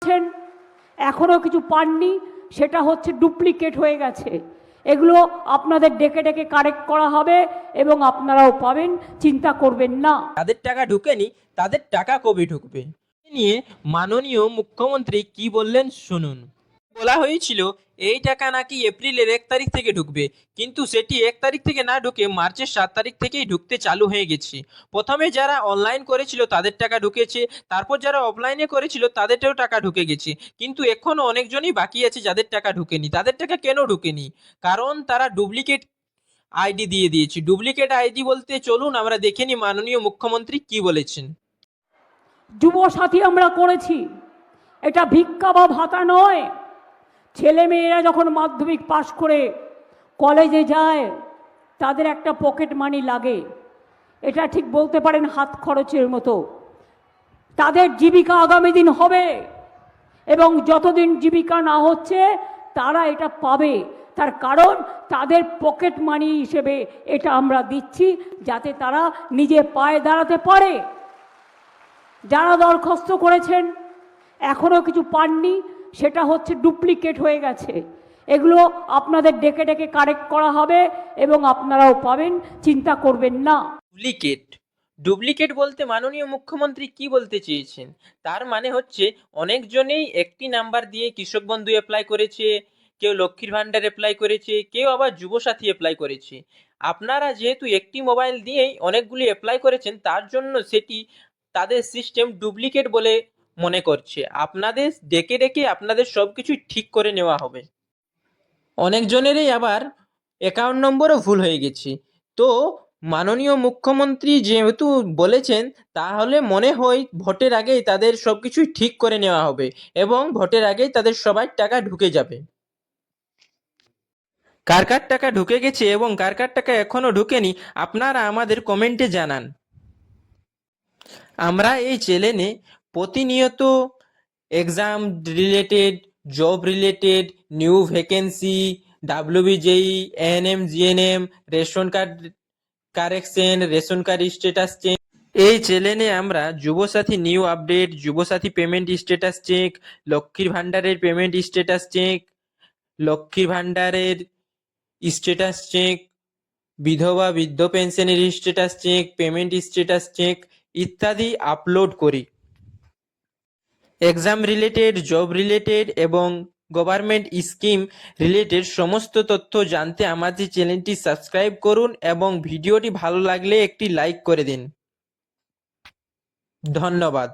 পাচ্ছেন, এখনো কিছু পাননি, সেটা হচ্ছে ডুপ্লিকেট হয়ে গেছে। এগুলো আপনাদের ডেকে ডেকে কারেক্ট করা হবে এবং আপনারাও পাবেন, চিন্তা করবেন না। যাদের টাকা ঢুকেনি তাদের টাকা কবে ঢুকবে এ নিয়ে মাননীয় মুখ্যমন্ত্রী কি বললেন শুনুন। বলা হয়েছিল এই টাকা নাকি এপ্রিলের 1 তারিখ থেকে ঢুকবে, কিন্তু সেটি 1 তারিখ থেকে না ঢুকে মার্চের 7 তারিখ থেকেই ঢুকতে চালু হয়ে গেছে। প্রথমে যারা অনলাইন করেছিল তাদের টাকা ঢুকেছে, তারপর যারা অফলাইনে করেছিল তাদেরও টাকা ঢুকে গেছে, কিন্তু এখনো অনেকজনই বাকি আছে যাদের টাকা ঢুকেনি। তাদের টাকা কেন ঢুকেনি? কারণ তারা ডুপ্লিকেট আইডি দিয়ে দিয়েছে। ডুপ্লিকেট আইডি বলতে চলুন আমরা দেখে নিই মাননীয় মুখ্যমন্ত্রী কি বলেছেন। যুব সাথী আমরা করেছি, এটা ভিক্ষা বা ভাতা নয়। ছেলে মেয়েরা যখন মাধ্যমিক পাশ করে কলেজে যায় তাদের একটা পকেট মানি লাগে, এটা ঠিক বলতে পারেন হাত খরচের মতো। তাদের জীবিকা আগামী দিন হবে, এবং যতদিন জীবিকা না হচ্ছে তারা এটা পাবে। তার কারণ তাদের পকেট মানি হিসেবে এটা আমরা দিচ্ছি, যাতে তারা নিজে পায়ে দাঁড়াতে পারে। যারা দরখাস্ত করেছেন এখনও কিছু পাননি, সেটা হচ্ছে ডুপ্লিকেট হয়ে গেছে। এগুলো আপনাদের ডেকে ডেকে কারেক্ট করা হবে এবং আপনারাও পাবেন, চিন্তা করবেন না। ডুপ্লিকেট ডুপ্লিকেট বলতে মাননীয় মুখ্যমন্ত্রী কি বলতে চেয়েছেন? তার মানে হচ্ছে অনেকজনেই একটি নাম্বার দিয়ে কৃষক বন্ধু অ্যাপ্লাই করেছে, কেউ লক্ষ্মীর ভাণ্ডার অ্যাপ্লাই করেছে, কেউ আবার যুবসাথী অ্যাপ্লাই করেছে। আপনারা যেহেতু একটি মোবাইল দিয়েই অনেকগুলি অ্যাপ্লাই করেছেন, তার জন্য সেটি তাদের সিস্টেম ডুপ্লিকেট বলে মনে করছে। আপনাদের ডেকে ডেকে আপনাদের সব কিছুই ঠিক করে নেওয়া হবে। অনেকজনেরই আবার অ্যাকাউন্ট নম্বরও ভুল হয়ে গেছে। তো মাননীয় মুখ্যমন্ত্রী যেহেতু বলেছেন, তাহলে মনে হয় ভোটের আগেই তাদের সব কিছুই ঠিক করে নেওয়া হবে এবং ভোটের আগেই তাদের সবার টাকা ঢুকে যাবে। কার কার টাকা ঢুকে গেছে এবং কার কার টাকা এখনও ঢুকেনি আপনারা আমাদের কমেন্টে জানান। আমরা এই চ্যানেলে প্রতিনিয়ত exam related, job related, new vacancy, WBJEE, ANM, GNM, ration card correction, ration card status check, এই চ্যানেলে আমরা Yuvasathi new update, Yuvasathi payment status check, লক্ষ্মীর ভাণ্ডারের পেমেন্ট স্ট্যাটাস চেক, লক্ষ্মীর ভাণ্ডারের স্ট্যাটাস চেক, বিধবা বৃদ্ধ পেনশনের status check, payment status check ইত্যাদি আপলোড করি। এক্সাম রিলেটেড, জব রিলেটেড এবং গভর্নমেন্ট স্কিম রিলেটেড সমস্ত তথ্য জানতে আমাদের চ্যানেলটি সাবস্ক্রাইব করুন এবং ভিডিওটি ভালো লাগলে একটি লাইক করে দিন। ধন্যবাদ।